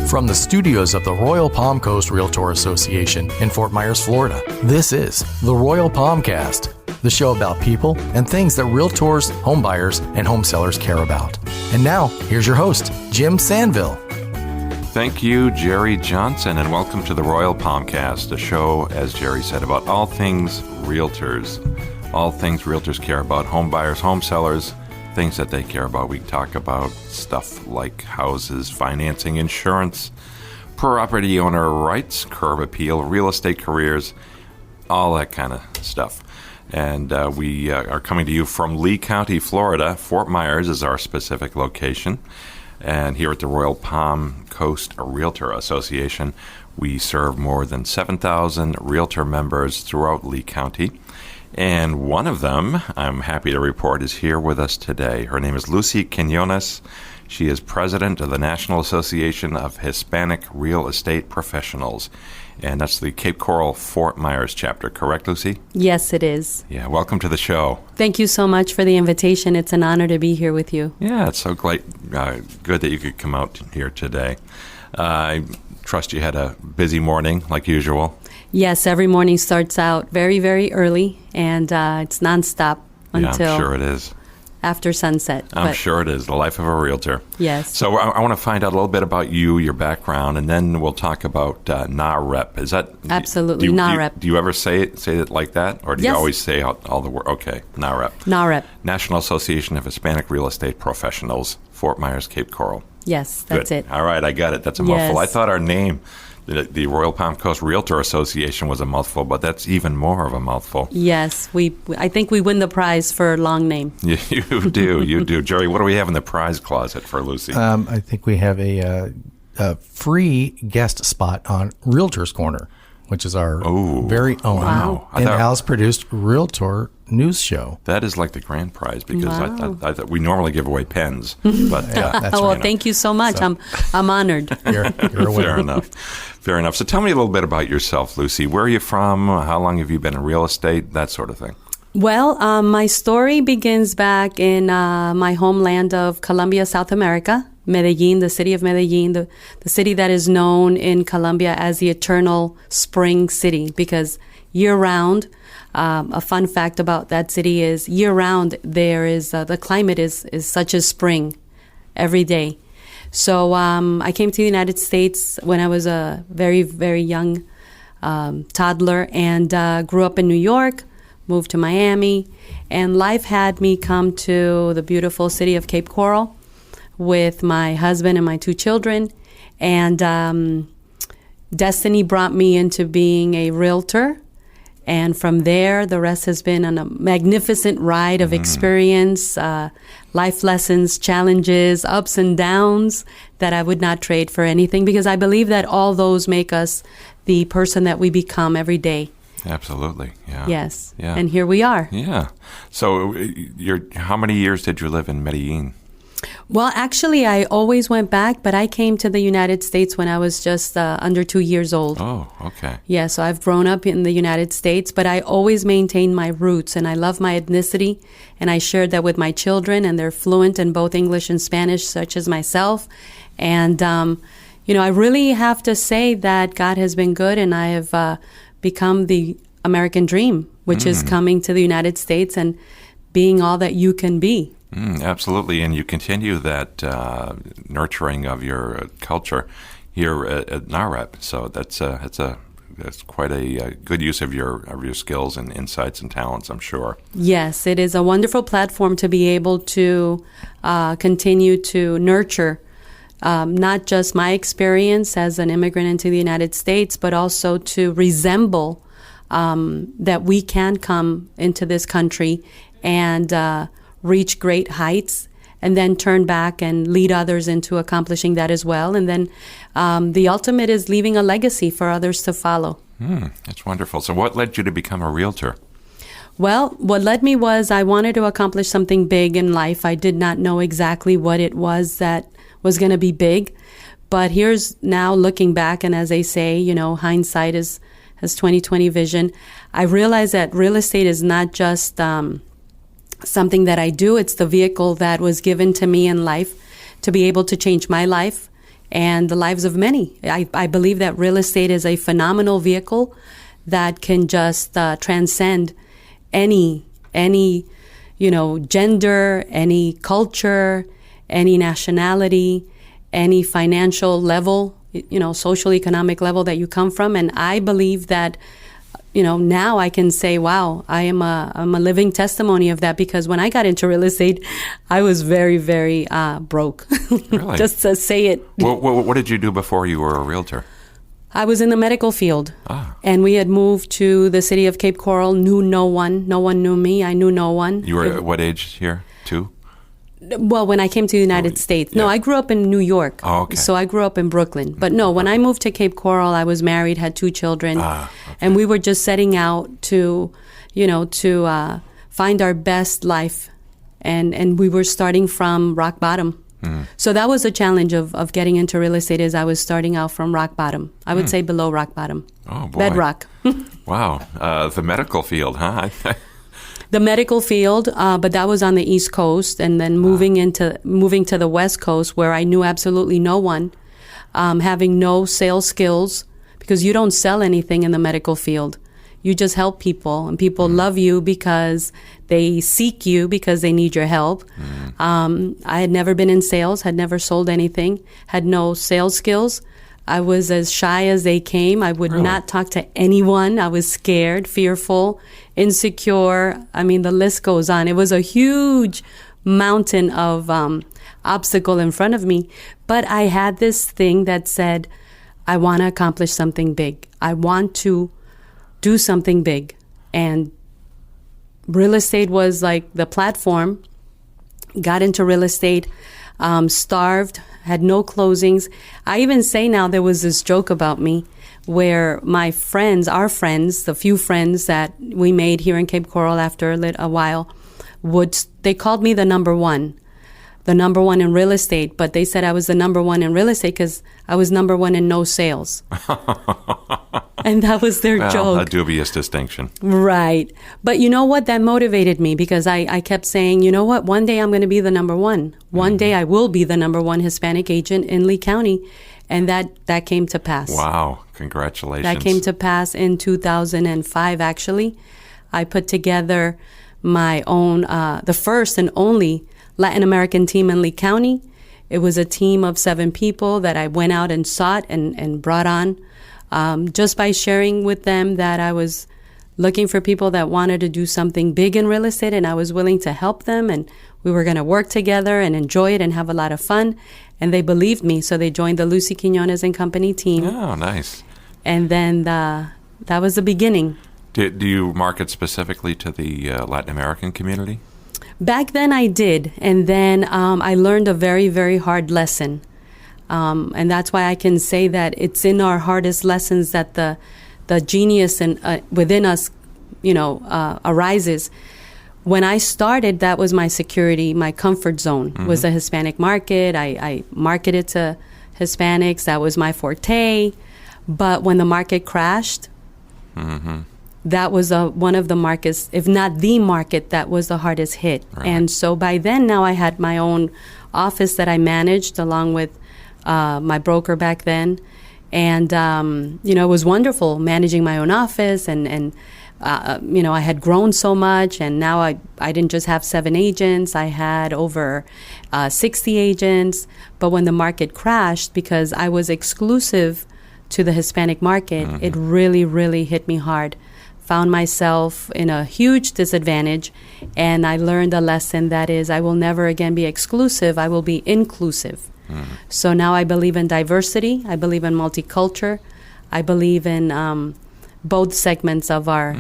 From the studios of the Royal Palm Coast Realtor Association in Fort Myers, Florida, this is the Royal Palmcast, the show about people and things that realtors, homebuyers, and home sellers care about. And now, here's your host, Jim Sanville. Thank you, Jerry Johnson, and welcome to the Royal Palmcast, a show, as Jerry said, about all things realtors. All things realtors care about, home buyers, home sellers, things that they care about. We talk about stuff like houses, financing, insurance, property owner rights, curb appeal, real estate careers, all that kind of stuff. And we are coming to you from Lee County, Florida. Fort Myers is our specific location. And here at the Royal Palm Coast Realtor Association, we serve more than 7,000 realtor members throughout Lee County. And one of them, I'm happy to report, is here with us today. Her name is Lucy Quiñones. She is president of the National Association of Hispanic Real Estate Professionals. And that's the Cape Coral Fort Myers chapter, correct, Lucy? Yes, it is. Yeah, welcome to the show. Thank you so much for the invitation. It's an honor to be here with you. Yeah, it's so good that you could come out here today. I trust you had a busy morning, like usual. Yes, every morning starts out very, very early, and it's nonstop until I'm sure it is. After sunset. I'm sure it is, the life of a realtor. Yes. So I want to find out a little bit about you, your background, and then we'll talk about NAHREP. Is that absolutely NAHREP? Do you ever say it like that, or do you always say all the word? Okay, NAHREP. NAHREP. National Association of Hispanic Real Estate Professionals, Fort Myers, Cape Coral. Yes, that's Good. it. All right, I got it. That's a mouthful. I thought our name, the Royal Palm Coast Realtor Association, was a mouthful, but that's even more of a mouthful. Yes, I think we win the prize for long name. You do. Jerry, what do we have in the prize closet for Lucy? I think we have a free guest spot on Realtor's Corner, which is our very own in-house produced Realtor news show. That is like the grand prize, because I thought we normally give away pens. But that's well, thank you so much. So, I'm honored. You're a winner. Fair enough. So tell me a little bit about yourself, Lucy. Where are you from? How long have you been in real estate? That sort of thing. Well, my story begins back in my homeland of Colombia, South America, Medellin, the city of Medellin, the city that is known in Colombia as the Eternal Spring City, because year-round, a fun fact about that city is year-round there is the climate is such as spring every day. So I came to the United States when I was a very, very young toddler, and grew up in New York, moved to Miami, and life had me come to the beautiful city of Cape Coral with my husband and my 2 children. And destiny brought me into being a realtor. And from there, the rest has been a magnificent ride of experience, life lessons, challenges, ups and downs that I would not trade for anything, because I believe that all those make us the person that we become every day. Absolutely, yeah. Yes, yeah. And here we are. Yeah. So how many years did you live in Medellin? Well, actually, I always went back, but I came to the United States when I was just under 2 years old. Oh, okay. Yeah, so I've grown up in the United States, but I always maintained my roots, and I love my ethnicity, and I shared that with my children, and they're fluent in both English and Spanish, such as myself. And, I really have to say that God has been good, and I have become the American dream, which is coming to the United States and being all that you can be. Absolutely, and you continue that nurturing of your culture here at NAHREP. So that's quite a good use of your skills and insights and talents, I'm sure. Yes, it is a wonderful platform to be able to continue to nurture not just my experience as an immigrant into the United States, but also to resemble that we can come into this country and reach great heights, and then turn back and lead others into accomplishing that as well. And then the ultimate is leaving a legacy for others to follow. That's wonderful. So what led you to become a realtor? Well, what led me was I wanted to accomplish something big in life. I did not know exactly what it was that was going to be big. But here's now looking back, and as they say, hindsight has 20/20 vision. I realized that real estate is not just something that I do. It's the vehicle that was given to me in life to be able to change my life and the lives of many. I believe that real estate is a phenomenal vehicle that can just transcend any gender, any culture, any nationality, any financial level, social economic level that you come from. And I believe that, now I can say, wow, I'm a living testimony of that, because when I got into real estate, I was very, very broke. Really? Just to say it. What did you do before you were a realtor? I was in the medical field, and we had moved to the city of Cape Coral, knew no one. No one knew me. I knew no one. You were at what age here, 2? Well, when I came to the United States. Yeah. No, I grew up in New York. Oh, okay. So I grew up in Brooklyn. But no, when I moved to Cape Coral, I was married, had 2 children. Okay. And we were just setting out to find our best life. And we were starting from rock bottom. So that was a challenge of getting into real estate, is I was starting out from rock bottom. I would say below rock bottom. Oh, boy. Bedrock. Wow. The medical field, huh? The medical field, but that was on the East Coast, and then moving to the West Coast, where I knew absolutely no one, having no sales skills, because you don't sell anything in the medical field. You just help people, and people love you because they seek you because they need your help. I had never been in sales, had never sold anything, had no sales skills. I was as shy as they came. I would not talk to anyone. I was scared, fearful, insecure. I mean, the list goes on. It was a huge mountain of obstacle in front of me. But I had this thing that said, I want to accomplish something big. I want to do something big. And real estate was like the platform. Got into real estate, starved, had no closings. I even say now, there was this joke about me where my friends, our friends, the few friends that we made here in Cape Coral after a while, they called me the number one in real estate, but they said I was the number one in real estate because I was number one in no sales. And that was their joke. A dubious distinction. Right. But you know what? That motivated me, because I kept saying, you know what? One day I'm going to be the number one. One day I will be the number one Hispanic agent in Lee County. And that came to pass. Wow. Congratulations. That came to pass in 2005, actually. I put together my own, the first and only Latin American team in Lee County. It was a team of 7 people that I went out and sought and brought on. Just by sharing with them that I was looking for people that wanted to do something big in real estate, and I was willing to help them, and we were going to work together and enjoy it and have a lot of fun. And they believed me, so they joined the Lucy Quiñones and Company team. Oh, nice. And then that was the beginning. Do you market specifically to the Latin American community? Back then I did, and then I learned a very, very hard lesson. And that's why I can say that it's in our hardest lessons that the genius within us, arises. When I started, that was my security, my comfort zone was the Hispanic market. I marketed to Hispanics. That was my forte. But when the market crashed, that was one of the markets, if not the market, that was the hardest hit. Right. And so by then, now I had my own office that I managed along with my broker back then. And, it was wonderful managing my own office. And I had grown so much. And now I didn't just have 7 agents. I had over 60 agents. But when the market crashed, because I was exclusive to the Hispanic market, it really, really hit me hard. Found myself in a huge disadvantage. And I learned a lesson that is, I will never again be exclusive. I will be inclusive. So now I believe in diversity. I believe in multicultural. I believe in both segments of our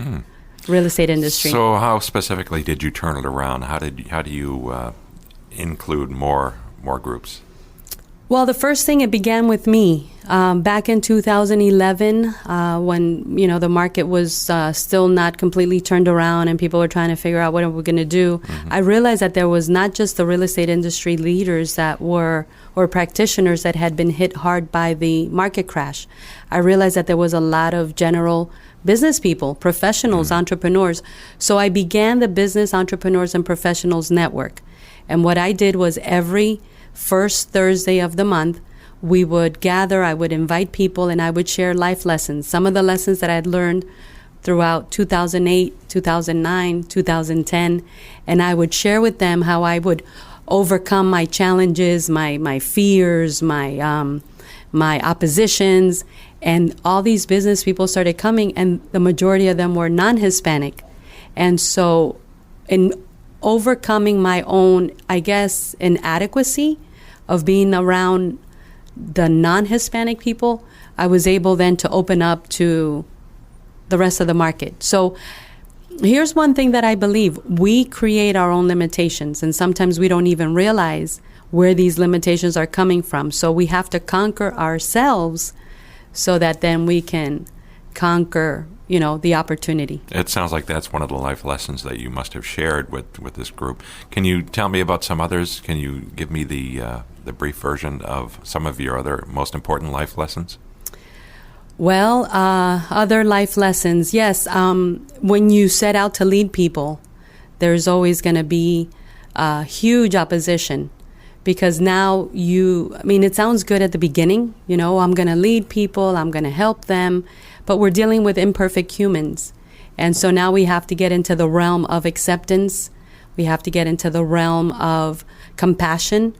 real estate industry. So how specifically did you turn it around? How do you include more groups? Well, the first thing, it began with me. Back in 2011, when, the market was still not completely turned around and people were trying to figure out what are we going to do, I realized that there was not just the real estate industry leaders or practitioners that had been hit hard by the market crash. I realized that there was a lot of general business people, professionals, entrepreneurs. So I began the Business Entrepreneurs and Professionals Network. And what I did was every first Thursday of the month, we would gather, I would invite people, and I would share life lessons. Some of the lessons that I'd learned throughout 2008, 2009, 2010, and I would share with them how I would overcome my challenges, my fears, my oppositions, and all these business people started coming, and the majority of them were non-Hispanic. And so in overcoming my own, I guess, inadequacy of being around the non-Hispanic people, I was able then to open up to the rest of the market. So here's one thing that I believe. We create our own limitations, and sometimes we don't even realize where these limitations are coming from. So we have to conquer ourselves so that then we can conquer, the opportunity. It sounds like that's one of the life lessons that you must have shared with this group. Can you tell me about some others? Can you give me the brief version of some of your other most important life lessons? Well, other life lessons, yes. When you set out to lead people, there's always going to be huge opposition, because now it sounds good at the beginning, I'm going to lead people, I'm going to help them, but we're dealing with imperfect humans. And so now we have to get into the realm of acceptance. We have to get into the realm of compassion.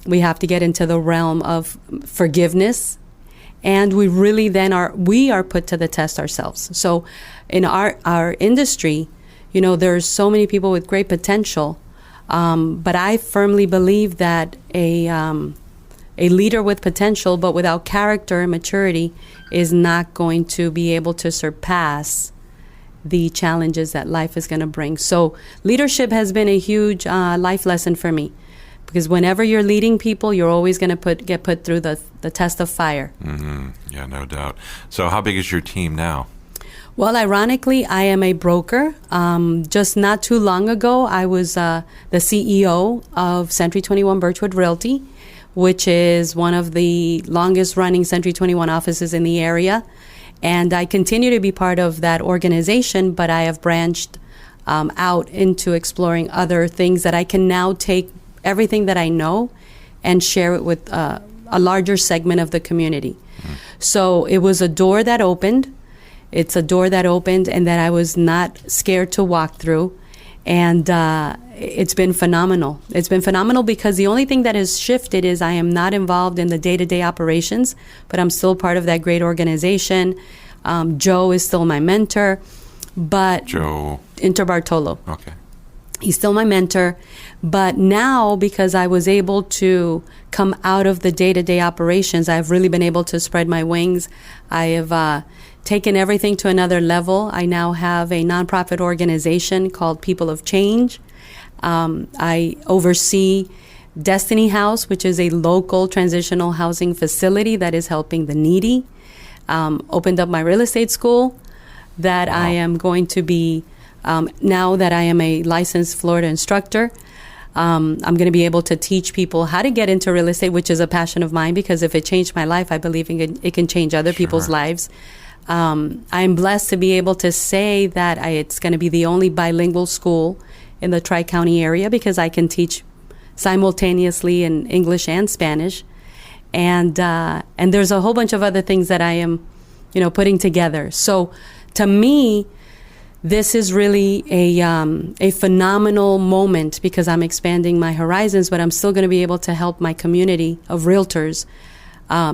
We have to get into the realm of forgiveness. And we really then are put to the test ourselves. So in our industry, there's so many people with great potential. But I firmly believe that a leader with potential but without character and maturity is not going to be able to surpass the challenges that life is going to bring. So leadership has been a huge life lesson for me, because whenever you're leading people, you're always going to get put through the test of fire. Mm-hmm. Yeah, no doubt. So how big is your team now? Well, ironically, I am a broker. Just not too long ago, I was the CEO of Century 21 Birchwood Realty, which is one of the longest-running Century 21 offices in the area. And I continue to be part of that organization, but I have branched out into exploring other things that I can now take everything that I know and share it with a larger segment of the community. Mm. So it was a door that opened. It's a door that opened and that I was not scared to walk through. And it's been phenomenal. It's been phenomenal because the only thing that has shifted is I am not involved in the day-to-day operations, but I'm still part of that great organization. Joe is still my mentor. But Joe Interbartolo. Okay. He's still my mentor. But now, because I was able to come out of the day-to-day operations, I've really been able to spread my wings. I have taken everything to another level. I now have a nonprofit organization called People of Change. I oversee Destiny House, which is a local transitional housing facility that is helping the needy. Opened up my real estate school that I am going to be, now that I am a licensed Florida instructor, I'm going to be able to teach people how to get into real estate, which is a passion of mine, because if it changed my life, I believe it can change other people's lives. I'm blessed to be able to say that it's going to be the only bilingual school in the Tri-County area, because I can teach simultaneously in English and Spanish. And there's a whole bunch of other things that I am, putting together. So to me, this is really a phenomenal moment, because I'm expanding my horizons, but I'm still going to be able to help my community of realtors.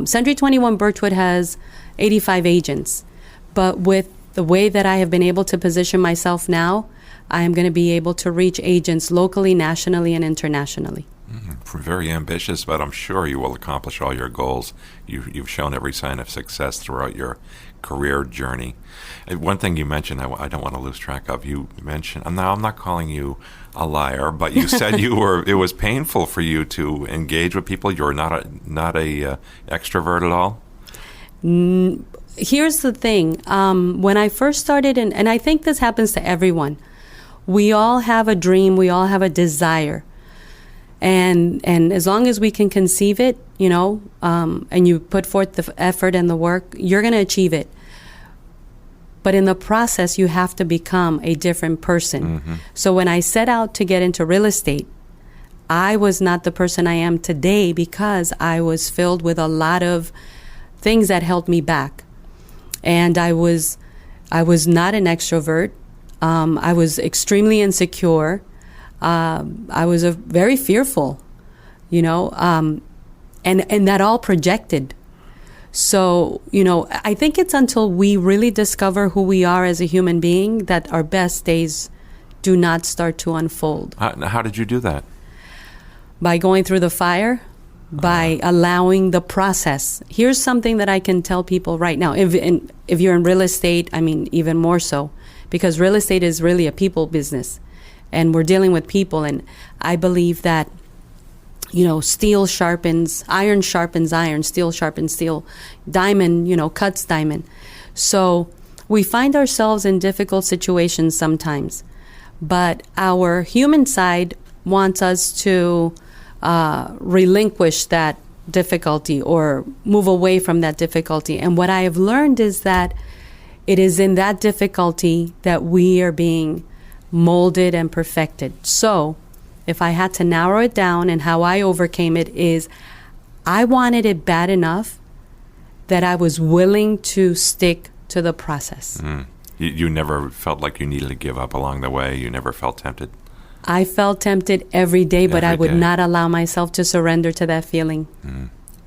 Century 21 Birchwood has 85 agents, but with the way that I have been able to position myself now, I am going to be able to reach agents locally, nationally, and internationally. Very ambitious, but I'm sure you will accomplish all your goals. You've shown every sign of success throughout your career journey. And one thing you mentioned, I don't want to lose track of. You mentioned, now I'm not calling you a liar, but you said it was painful for you to engage with people. You're not a extrovert at all. Here's the thing. When I first started, and I think this happens to everyone, we all have a dream, we all have a desire. And as long as we can conceive it, and you put forth the effort and the work, you're going to achieve it. But in the process, you have to become a different person. Mm-hmm. So when I set out to get into real estate, I was not the person I am today because I was filled with a lot of things that held me back. And I was not an extrovert. I was extremely insecure. I was very fearful, and that all projected. So, I think it's until we really discover who we are as a human being that our best days do not start to unfold. How did you do that? By going through the fire, by allowing the process. Here's something that I can tell people right now. If you're in real estate, I mean, even more so, because real estate is really a people business, and we're dealing with people. And I believe that, steel sharpens, iron sharpens iron, steel sharpens steel, diamond, cuts diamond. So we find ourselves in difficult situations sometimes, but our human side wants us to relinquish that difficulty or move away from that difficulty. And what I have learned is that it is in that difficulty that we are being molded and perfected. So if I had to narrow it down, and how I overcame it is I wanted it bad enough that I was willing to stick to the process. You never felt like you needed to give up along the way? You never felt tempted? I felt tempted every day, but I would not allow myself to surrender to that feeling.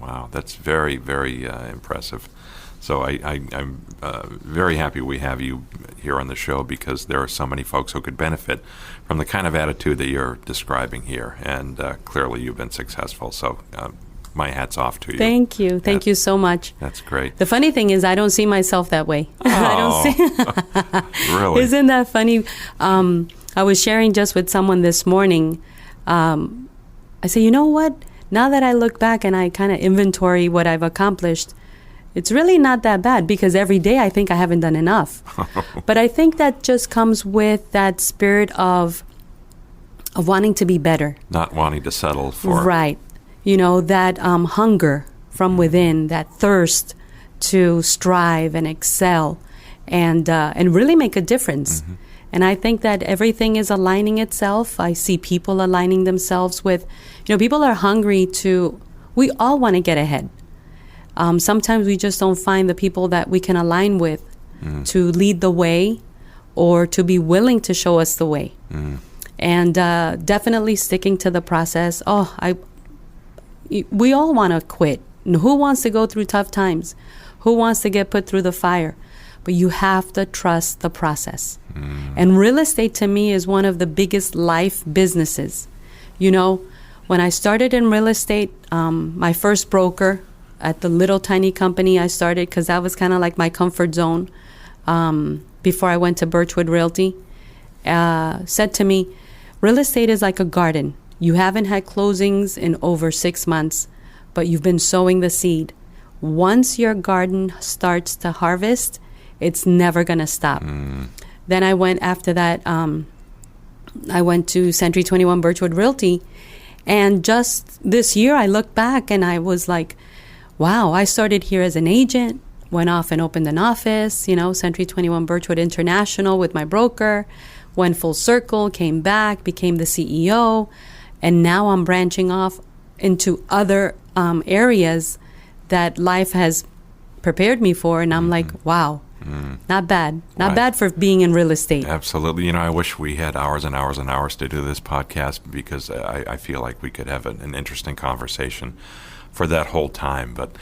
Wow, that's very, very impressive. So I'm very happy we have you here on the show, because there are so many folks who could benefit from the kind of attitude that you're describing here. And clearly you've been successful. So my hat's off to you. Thank you. Thank you so much. That's great. The funny thing is I don't see myself that way. I don't see. Really? Isn't that funny? I was sharing just with someone this morning. I say, you know what? Now that I look back and I kind of inventory what I've accomplished, it's really not that bad, because every day I think I haven't done enough. But I think that just comes with that spirit of wanting to be better. Not wanting to settle for. Right. That hunger from within, that thirst to strive and excel and really make a difference. And I think that everything is aligning itself. I see people aligning themselves with, people are hungry we all want to get ahead. Sometimes we just don't find the people that we can align with to lead the way or to be willing to show us the way. And definitely sticking to the process. We all want to quit. Who wants to go through tough times? Who wants to get put through the fire? But you have to trust the process. And real estate to me is one of the biggest life businesses. When I started in real estate, my first broker at the little tiny company I started, because that was kind of like my comfort zone before I went to Birchwood Realty, said to me, real estate is like a garden. You haven't had closings in over 6 months, but you've been sowing the seed. Once your garden starts to harvest, it's never going to stop. Then I went after that, I went to Century 21 Birchwood Realty. And just this year, I looked back and I was like, wow, I started here as an agent, went off and opened an office, Century 21 Birchwood International with my broker, went full circle, came back, became the CEO. And now I'm branching off into other areas that life has prepared me for. And I'm like, wow. Not bad. Not bad for being in real estate. Absolutely. I wish we had hours and hours and hours to do this podcast, because I feel like we could have an interesting conversation for that whole time. But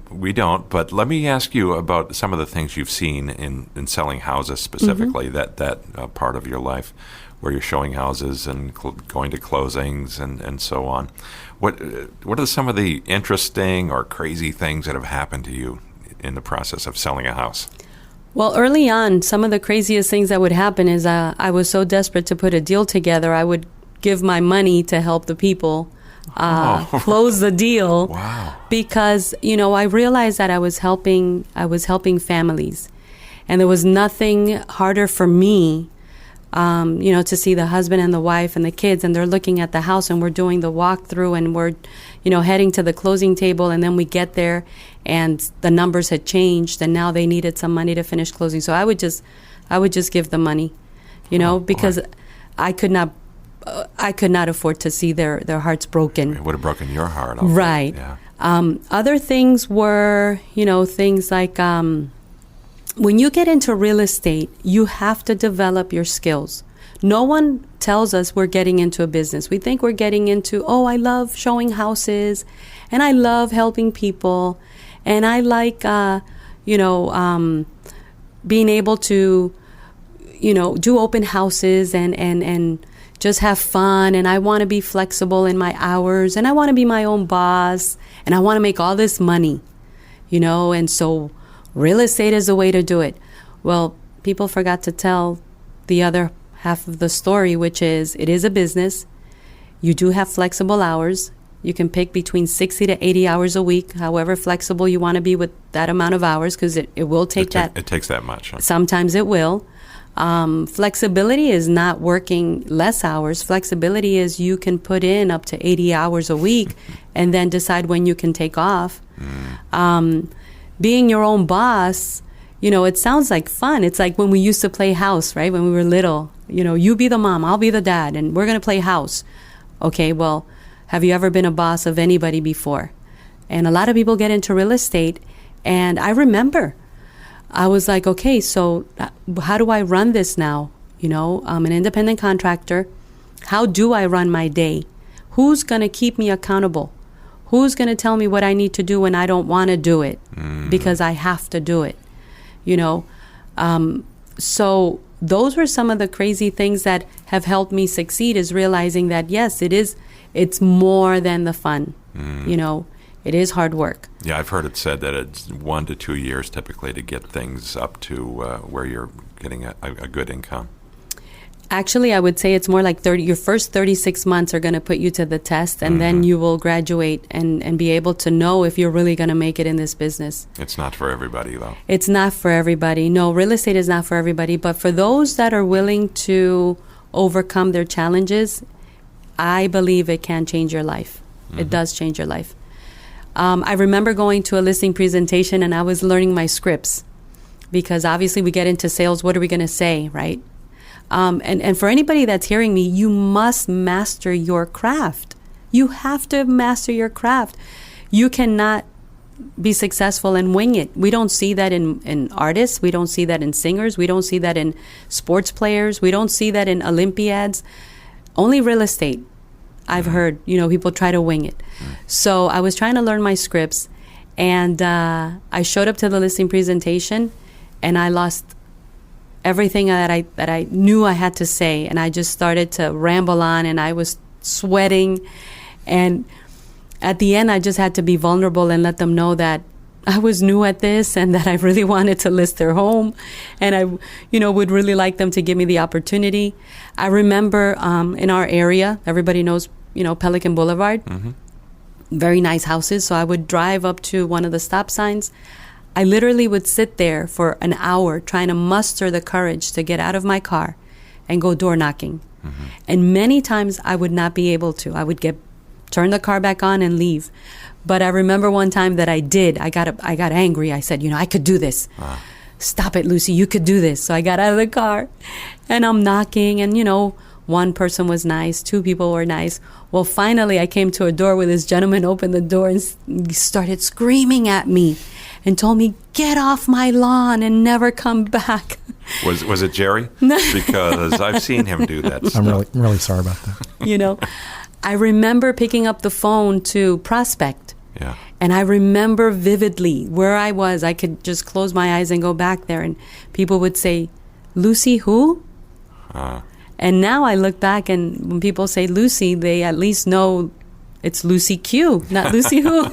we don't. But let me ask you about some of the things you've seen in selling houses specifically, that part of your life where you're showing houses and going to closings and so on. What are some of the interesting or crazy things that have happened to you in the process of selling a house? Well, early on, some of the craziest things that would happen is I was so desperate to put a deal together, I would give my money to help the people close the deal. Wow. Because, I realized that I was helping families. And there was nothing harder for me, to see the husband and the wife and the kids, and they're looking at the house, and we're doing the walkthrough, and we're, heading to the closing table, and then we get there, and the numbers had changed, and now they needed some money to finish closing. So I would just give the money, because I could not I could not afford to see their hearts broken. It would have broken your heart. Right. Yeah. Other things were, things like when you get into real estate, you have to develop your skills. No one tells us we're getting into a business. We think we're getting into, I love showing houses, and I love helping people, and I like, being able to, do open houses and just have fun, and I want to be flexible in my hours, and I want to be my own boss, and I want to make all this money, and so real estate is the way to do it. Well, people forgot to tell the other half of the story, which is it is a business. You do have flexible hours. You can pick between 60 to 80 hours a week, however flexible you want to be with that amount of hours, because it will take that. It takes that much. Huh? Sometimes it will. Flexibility is not working less hours. Flexibility is you can put in up to 80 hours a week and then decide when you can take off. Being your own boss, it sounds like fun. It's like when we used to play house, right? When we were little, you be the mom, I'll be the dad, and we're going to play house. Okay, well, have you ever been a boss of anybody before? And a lot of people get into real estate, and I remember I was like, okay, so how do I run this now? I'm an independent contractor. How do I run my day? Who's going to keep me accountable? Who's going to tell me what I need to do when I don't want to do it because I have to do it? So those were some of the crazy things that have helped me succeed, is realizing that, yes, it's more than the fun. It is hard work. Yeah, I've heard it said that it's 1 to 2 years typically to get things up to where you're getting a good income. Actually, I would say it's more like your first 36 months are going to put you to the test, and then you will graduate and be able to know if you're really going to make it in this business. It's not for everybody, though. It's not for everybody. No, real estate is not for everybody. But for those that are willing to overcome their challenges, I believe it can change your life. It does change your life. I remember going to a listing presentation, and I was learning my scripts, because obviously we get into sales. What are we going to say, right? And for anybody that's hearing me, you must master your craft. You have to master your craft. You cannot be successful and wing it. We don't see that in artists. We don't see that in singers. We don't see that in sports players. We don't see that in Olympiads. Only real estate. I've heard, people try to wing it. So I was trying to learn my scripts, and I showed up to the listing presentation, and I lost everything that I knew I had to say, and I just started to ramble on, and I was sweating, and at the end I just had to be vulnerable and let them know that I was new at this and that I really wanted to list their home, and I would really like them to give me the opportunity. I remember in our area, everybody knows Pelican Boulevard, very nice houses, so I would drive up to one of the stop signs. I literally would sit there for an hour trying to muster the courage to get out of my car and go door knocking. And many times I would not be able to. I would turn the car back on and leave. But I remember one time that I did. I got angry. I said, I could do this. Stop it, Lucy. You could do this. So I got out of the car, and I'm knocking, and one person was nice, 2 people were nice. Well, finally I came to a door where this gentleman opened the door and started screaming at me and told me, get off my lawn and never come back. Was it Jerry? Because I've seen him do that stuff. I'm really sorry about that. I remember picking up the phone to prospect. Yeah. And I remember vividly where I was. I could just close my eyes and go back there, and people would say, Lucy who? And now I look back, and when people say Lucy, they at least know it's Lucy Q, not Lucy who.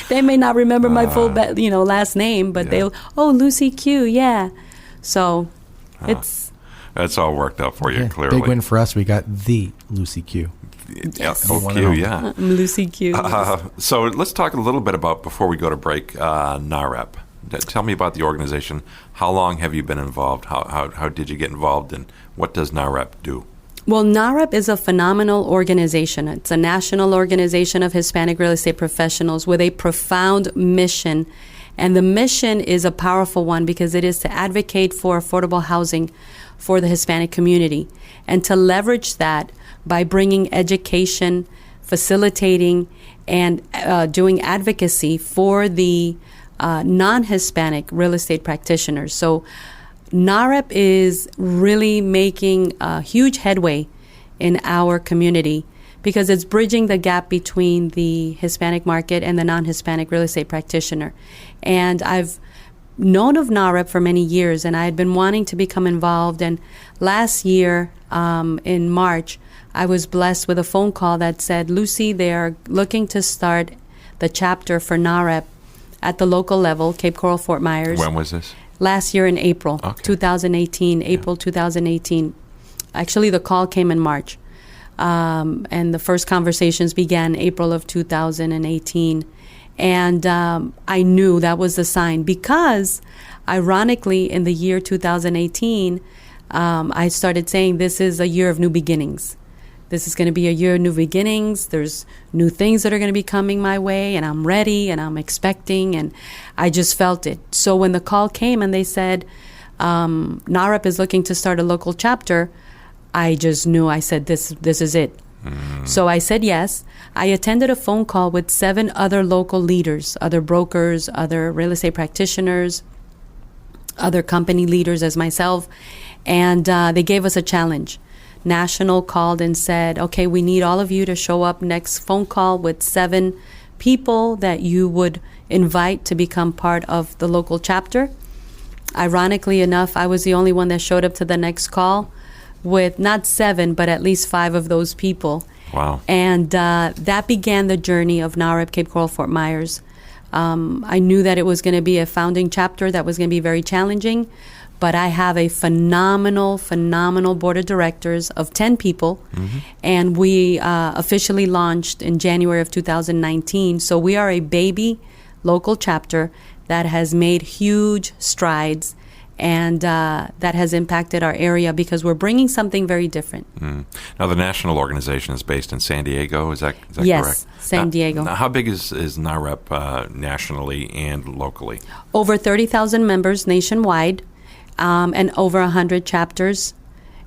They may not remember my full last name, but they'll, Lucy Q, yeah. So that's all worked out for you, clearly. Big win for us. We got the Lucy Q. Yes. Q, yeah. Lucy Q. So let's talk a little bit about, before we go to break, NAHREP. Tell me about the organization. How long have you been involved? How did you get involved, and what does NAHREP do? Well, NAHREP is a phenomenal organization. It's a national organization of Hispanic real estate professionals with a profound mission, And the mission is a powerful one because it is to advocate for affordable housing for the Hispanic community and to leverage that by bringing education, facilitating, and doing advocacy for the non-Hispanic real estate practitioners. So NAHREP is really making a huge headway in our community because it's bridging the gap between the Hispanic market and the non-Hispanic real estate practitioner. And I've known of NAHREP for many years, and I had been wanting to become involved. And last year, in March, I was blessed with a phone call that said, Lucy, they are looking to start the chapter for NAHREP at the local level, Cape Coral, Fort Myers. When was this? Last year in April, Okay. 2018, April 2018. Actually, the call came in March. And the first conversations began April of 2018. And I knew that was the sign because, ironically, in the year 2018, I started saying this is a year of new beginnings. This is going to be a year of new beginnings. There's new things that are going to be coming my way, and I'm ready, and I'm expecting, and I just felt it. So when the call came and they said, NAHREP is looking to start a local chapter, I just knew. I said, this is it. So I said yes. I attended a phone call with 7 other local leaders, other brokers, other real estate practitioners, other company leaders as myself, and they gave us a challenge. National called and said, okay, we need all of you to show up next phone call with 7 people that you would invite to become part of the local chapter. Ironically enough, I was the only one that showed up to the next call with not 7, but at least 5 of those people. Wow. And that began the journey of NAHREP Cape Coral Fort Myers. I knew that it was going to be a founding chapter that was going to be very challenging, but I have a phenomenal board of directors of 10 people, and we officially launched in January of 2019. So we are a baby local chapter that has made huge strides, and that has impacted our area because we're bringing something very different. Now, the national organization is based in San Diego. Is that yes, correct? San Diego. How big is NAHREP nationally and locally? Over 30,000 members nationwide, and over 100 chapters.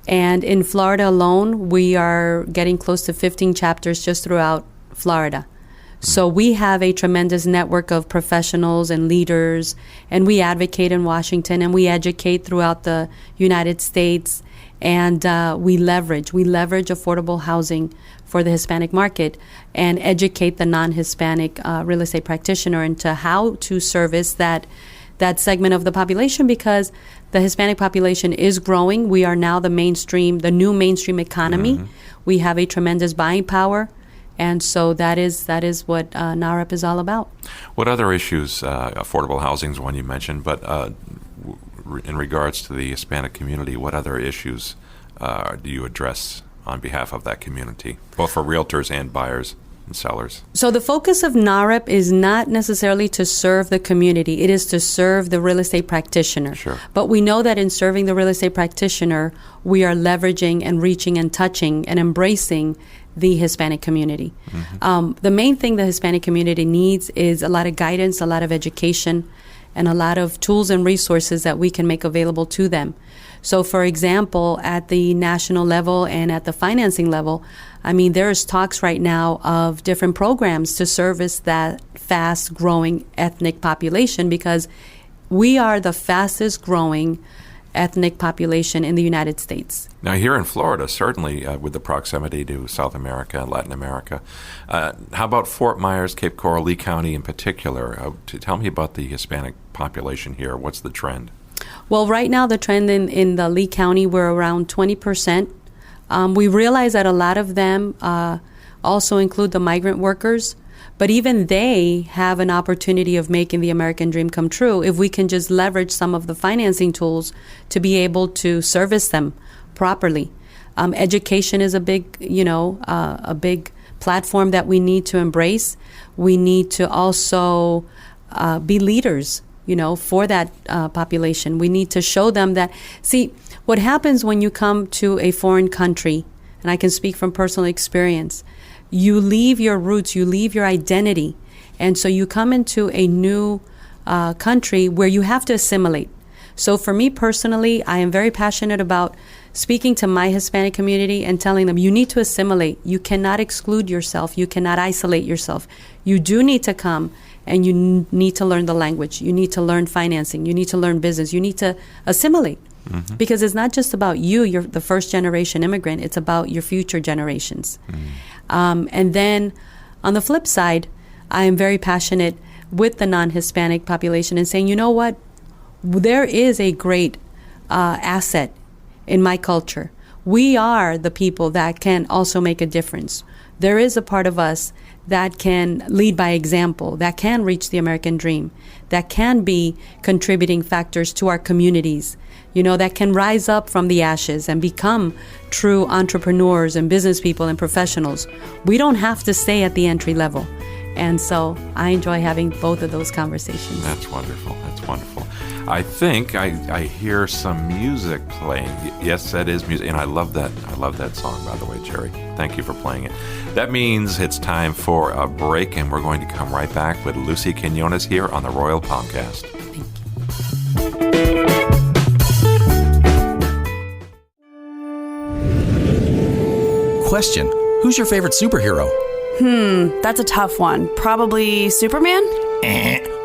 And in Florida alone, we are getting close to 15 chapters just throughout Florida. So we have a tremendous network of professionals and leaders, and we advocate in Washington, and we educate throughout the United States, and we leverage affordable housing for the Hispanic market and educate the non-Hispanic real estate practitioner into how to service that segment of the population, because the Hispanic population is growing. We are now the new mainstream economy. We have a tremendous buying power. And so that is what NAHREP is all about. What other issues, affordable housing is one you mentioned, but in regards to the Hispanic community, what other issues do you address on behalf of that community, both for realtors and buyers and sellers? So the focus of NAHREP is not necessarily to serve the community. It is to serve the real estate practitioner. Sure. But we know that in serving the real estate practitioner, we are leveraging and reaching and touching and embracing the Hispanic community. The main thing the Hispanic community needs is a lot of guidance, a lot of education, and a lot of tools and resources that we can make available to them. So, for example, at the national level and at the financing level, I mean, there's talks right now of different programs to service that fast-growing ethnic population, because we are the fastest-growing ethnic population in the United States. Now, here in Florida, certainly with the proximity to South America and Latin America, how about Fort Myers, Cape Coral, Lee County in particular? Tell me about the Hispanic population here. What's the trend? Well, right now the trend in the Lee County, we're around 20%. We realize that a lot of them also include the migrant workers, but even they have an opportunity of making the American dream come true if we can just leverage some of the financing tools to be able to service them properly. Education is a big platform that we need to embrace. We need to also be leaders, for that population. We need to show them that, see, what happens when you come to a foreign country, and I can speak from personal experience, you leave your roots, you leave your identity, and so you come into a new country where you have to assimilate. So for me personally, I am very passionate about speaking to my Hispanic community and telling them you need to assimilate. You cannot exclude yourself. You cannot isolate yourself. You do need to come and you need to learn the language. You need to learn financing. You need to learn business. You need to assimilate. Mm-hmm. Because it's not just about you, you're the first generation immigrant. It's about your future generations. Mm. And then on the flip side, I am very passionate with the non-Hispanic population and saying, you know what? There is a great asset in my culture. We are the people that can also make a difference. There is a part of us that can lead by example, that can reach the American dream, that can be contributing factors to our communities, that can rise up from the ashes and become true entrepreneurs and business people and professionals. We don't have to stay at the entry level. And so I enjoy having both of those conversations. That's wonderful. That's wonderful. I think I hear some music playing. Yes, that is music. And I love that. I love that song, by the way, Jerry. Thank you for playing it. That means it's time for a break, and we're going to come right back with Lucy Quiñones here on the Royal Palmcast. Thank you. Question: who's your favorite superhero? That's a tough one. Probably Superman?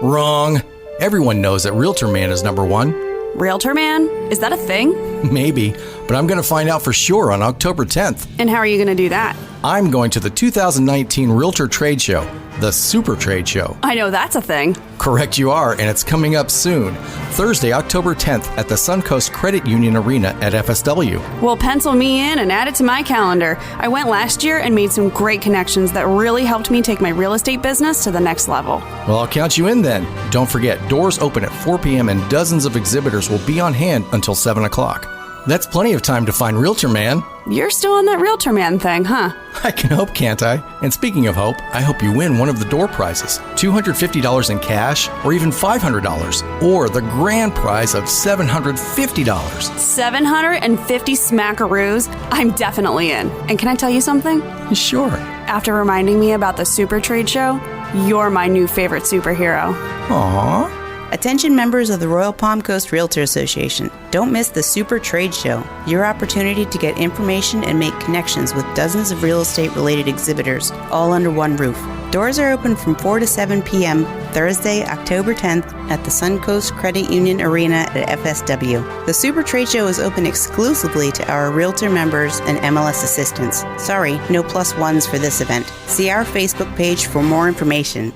Wrong. Everyone knows that Realtor Man is number one. Realtor Man? Is that a thing? Maybe, but I'm going to find out for sure on October 10th. And how are you going to do that? I'm going to the 2019 Realtor Trade Show, the Super Trade Show. I know that's a thing. Correct you are, and it's coming up soon. Thursday, October 10th at the Suncoast Credit Union Arena at FSW. Well, pencil me in and add it to my calendar. I went last year and made some great connections that really helped me take my real estate business to the next level. Well, I'll count you in then. Don't forget, doors open at 4 p.m. and dozens of exhibitors will be on hand until 7 o'clock. That's plenty of time to find Realtor Man. You're still on that Realtor Man thing, huh? I can hope, can't I? And speaking of hope, I hope you win one of the door prizes, $250 in cash, or even $500, or the grand prize of $750. 750 smackaroos? I'm definitely in. And can I tell you something? Sure. After reminding me about the Super Trade Show, you're my new favorite superhero. Aww. Attention members of the Royal Palm Coast Realtor Association. Don't miss the Super Trade Show, your opportunity to get information and make connections with dozens of real estate-related exhibitors, all under one roof. Doors are open from 4 to 7 p.m. Thursday, October 10th at the Suncoast Credit Union Arena at FSW. The Super Trade Show is open exclusively to our Realtor members and MLS assistants. Sorry, no plus ones for this event. See our Facebook page for more information.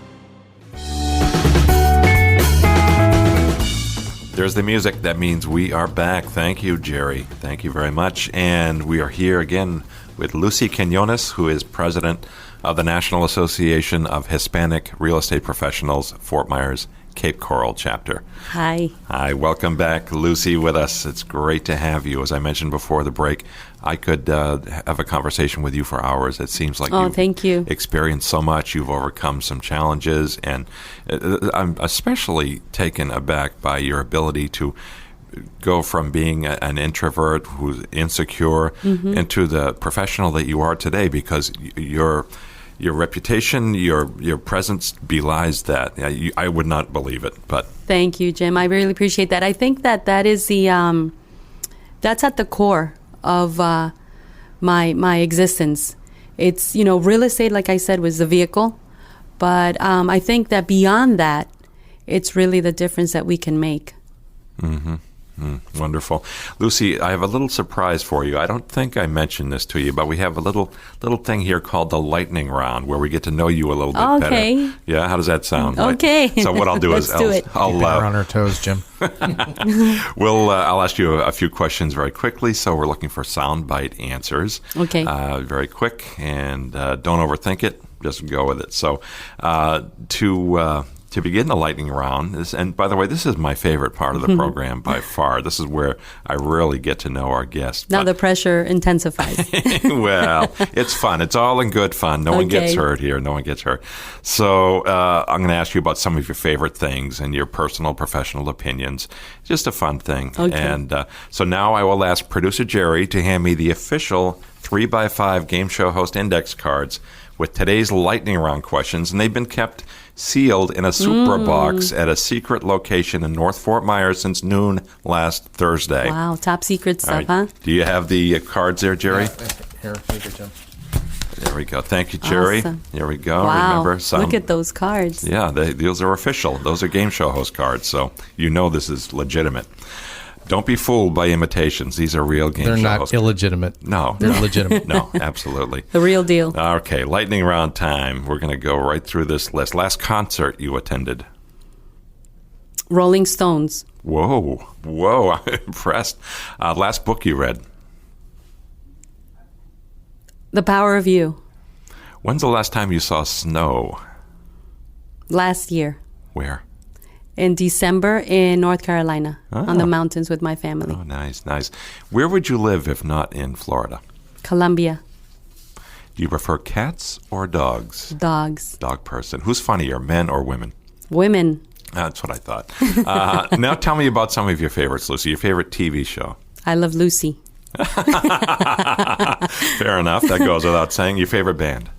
There's the music. That means we are back. Thank you, Jerry. Thank you very much. And we are here again with Lucy Quiñones, who is president of the National Association of Hispanic Real Estate Professionals, Fort Myers, Cape Coral chapter. Hi. Hi. Welcome back, Lucy, with us. It's great to have you. As I mentioned before the break, I could have a conversation with you for hours. It seems like thank you. Experienced so much. You've overcome some challenges, and I'm especially taken aback by your ability to go from being an introvert who's insecure into the professional that you are today, because your reputation, your presence belies that. I would not believe it, but thank you, Jim. I really appreciate that. I think that is the that's at the core of my existence. It's real estate, like I said, was the vehicle, but I think that beyond that, it's really the difference that we can make. Mm-hmm. Wonderful. Lucy, I have a little surprise for you. I don't think I mentioned this to you, but we have a little thing here called the lightning round, where we get to know you a little bit better. Yeah, how does that sound? Okay. So what I'll do is I'll Keep her on our toes, Jim. I'll ask you a few questions very quickly. So we're looking for soundbite answers. Okay. Very quick, and don't overthink it. Just go with it. So to begin the lightning round, and by the way, this is my favorite part of the program by far. This is where I really get to know our guests. Now the pressure intensifies. Well, it's fun. It's all in good fun. No one gets hurt here. No one gets hurt. So I'm going to ask you about some of your favorite things and your personal, professional opinions. Just a fun thing. Okay. And so now I will ask producer Jerry to hand me the official 3x5 game show host index cards with today's lightning round questions, and they've been kept sealed in a super box at a secret location in North Fort Myers since noon last Thursday. Wow, top secret All stuff, right. huh? Do you have the cards there, Jerry? Here, take it, Jim. There we go. Thank you, Jerry. Awesome. Here we go. Wow, Remember, look at those cards. Yeah, those are official. Those are game show host cards, so you know this is legitimate. Don't be fooled by imitations. These are real game They're show not host illegitimate. No. They're legitimate. No, absolutely. The real deal. Okay, lightning round time. We're going to go right through this list. Last concert you attended? Rolling Stones. Whoa, I'm impressed. Last book you read? The Power of You. When's the last time you saw snow? Last year. Where? In December in North Carolina, on the mountains with my family. Oh, nice. Where would you live if not in Florida? Columbia. Do you prefer cats or dogs? Dogs. Dog person. Who's funnier, men or women? Women. That's what I thought. Now tell me about some of your favorites, Lucy. Your favorite TV show? I Love Lucy. Fair enough. That goes without saying. Your favorite band?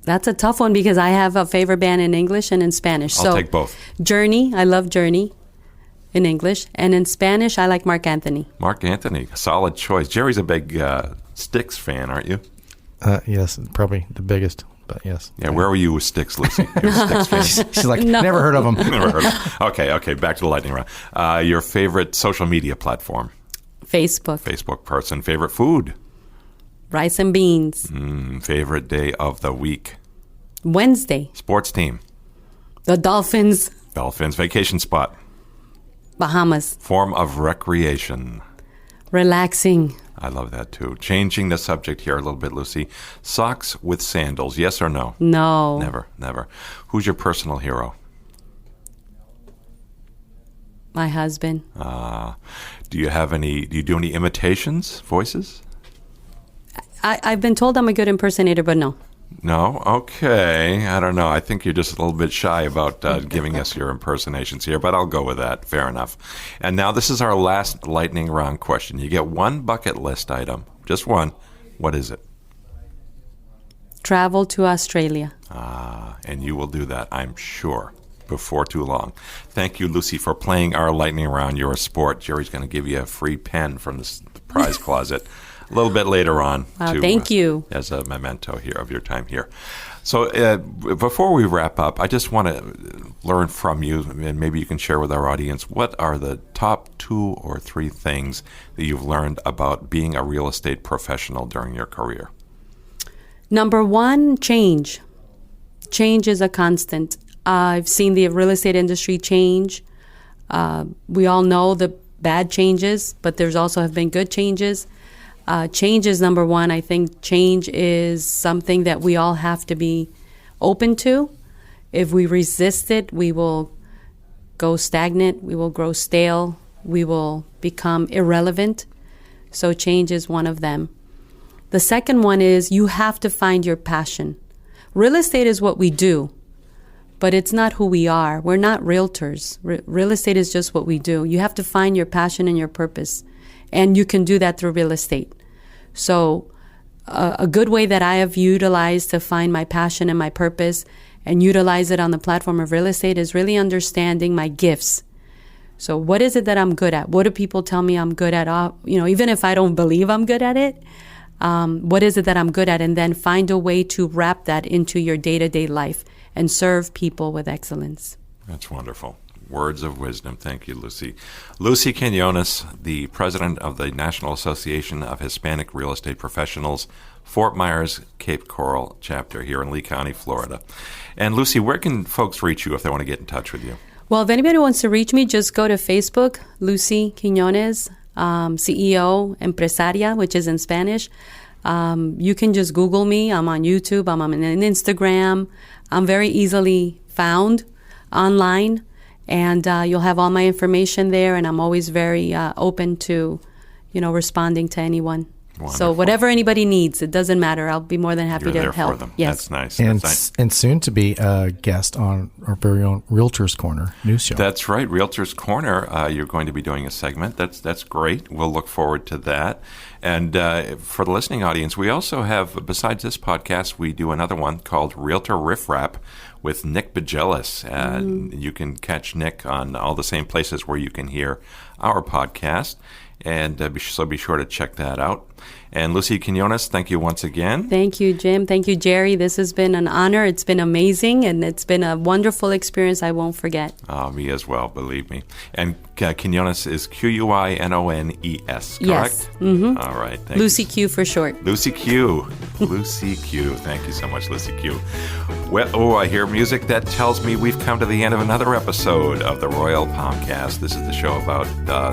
That's a tough one because I have a favorite band in English and in Spanish. I'll take both. Journey, I love Journey in English. And in Spanish, I like Mark Anthony. Mark Anthony, solid choice. Jerry's a big Styx fan, aren't you? Yes, probably the biggest, but yes. Yeah, where were you with Styx, Lucy? You're a Styx fan. She's like, never heard of them. Never heard of them. Okay, back to the lightning round. Your favorite social media platform? Facebook. Facebook person. Favorite food? Rice and beans. Favorite day of the week? Wednesday. Sports team? The Dolphins. Dolphins. Vacation spot? Bahamas. Form of recreation? Relaxing. I love that too. Changing the subject here a little bit, Lucy. Socks with sandals, yes or no? No. Never. Who's your personal hero? My husband. Do you do any imitations, voices? I've been told I'm a good impersonator, but no. No? Okay. I don't know. I think you're just a little bit shy about giving us your impersonations here, but I'll go with that. Fair enough. And now this is our last lightning round question. You get one bucket list item, just one. What is it? Travel to Australia. And you will do that, I'm sure, before too long. Thank you, Lucy, for playing our lightning round. You're a sport. Jerry's going to give you a free pen from the prize closet a little bit later on. Wow, thank you. As a memento here of your time here. So before we wrap up, I just want to learn from you, and maybe you can share with our audience, what are the top 2 or 3 things that you've learned about being a real estate professional during your career? Number 1, change. Change is a constant. I've seen the real estate industry change. We all know the bad changes, but there's also have been good changes. Change is number 1. I think change is something that we all have to be open to. If we resist it, we will go stagnant, we will grow stale, we will become irrelevant. So change is one of them. The second one is you have to find your passion. Real estate is what we do, but it's not who we are. We're not realtors. Real estate is just what we do. You have to find your passion and your purpose. And you can do that through real estate. So a good way that I have utilized to find my passion and my purpose and utilize it on the platform of real estate is really understanding my gifts. So what is it that I'm good at? What do people tell me I'm good at? Even if I don't believe I'm good at it, what is it that I'm good at? And then find a way to wrap that into your day-to-day life and serve people with excellence. That's wonderful. Words of wisdom. Thank you, Lucy. Lucy Quiñones, the president of the National Association of Hispanic Real Estate Professionals, Fort Myers, Cape Coral chapter here in Lee County, Florida. And Lucy, where can folks reach you if they want to get in touch with you? Well, if anybody wants to reach me, just go to Facebook, Lucy Quiñones, CEO, Empresaria, which is in Spanish. You can just Google me. I'm on YouTube. I'm on Instagram. I'm very easily found online. And you'll have all my information there, and I'm always very open to, responding to anyone. So whatever anybody needs, it doesn't matter. I'll be more than happy You're to there help. for them. Yes. That's nice. And, That's nice. and soon to be a guest on our very own Realtor's Corner news show. That's right. Realtor's Corner, you're going to be doing a segment. That's great. We'll look forward to that. And for the listening audience, we also have, besides this podcast, we do another one called Realtor Riff Rap with Nick Bagelis. You can catch Nick on all the same places where you can hear our podcast. And so be sure to check that out. And Lucy Quiñones, thank you once again. Thank you, Jim. Thank you, Jerry. This has been an honor. It's been amazing, and it's been a wonderful experience I won't forget. Me as well, believe me. And Quiñones is Q-U-I-N-O-N-E-S, correct? Yes. Mm-hmm. All right. Thank Lucy you. Q for short. Lucy Q. Lucy Q. Thank you so much, Lucy Q. Well, I hear music that tells me we've come to the end of another episode of the Royal Palmcast. This is the show about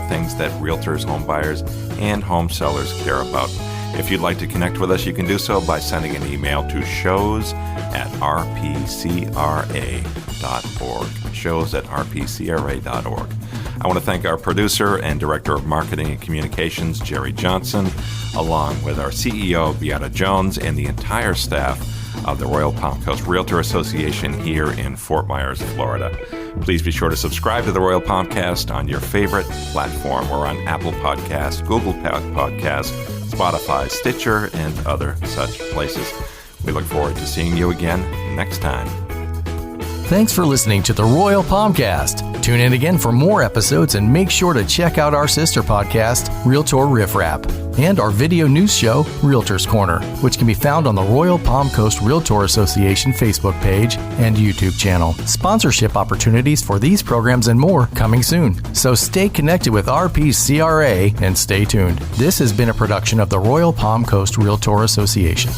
things that realtors, home buyers, and home sellers care about. If you'd like to connect with us, you can do so by sending an email to shows@rpcra.org. Shows@rpcra.org. I want to thank our producer and Director of Marketing and Communications, Jerry Johnson, along with our CEO, Beata Jones, and the entire staff of the Royal Palm Coast Realtor Association here in Fort Myers, Florida. Please be sure to subscribe to the Royal Palmcast on your favorite platform. We're on Apple Podcasts, Google Podcasts, Spotify, Stitcher, and other such places. We look forward to seeing you again next time. Thanks for listening to the Royal Palmcast. Tune in again for more episodes and make sure to check out our sister podcast, Realtor Riff Rap, and our video news show, Realtor's Corner, which can be found on the Royal Palm Coast Realtor Association Facebook page and YouTube channel. Sponsorship opportunities for these programs and more coming soon. So stay connected with RPCRA and stay tuned. This has been a production of the Royal Palm Coast Realtor Association.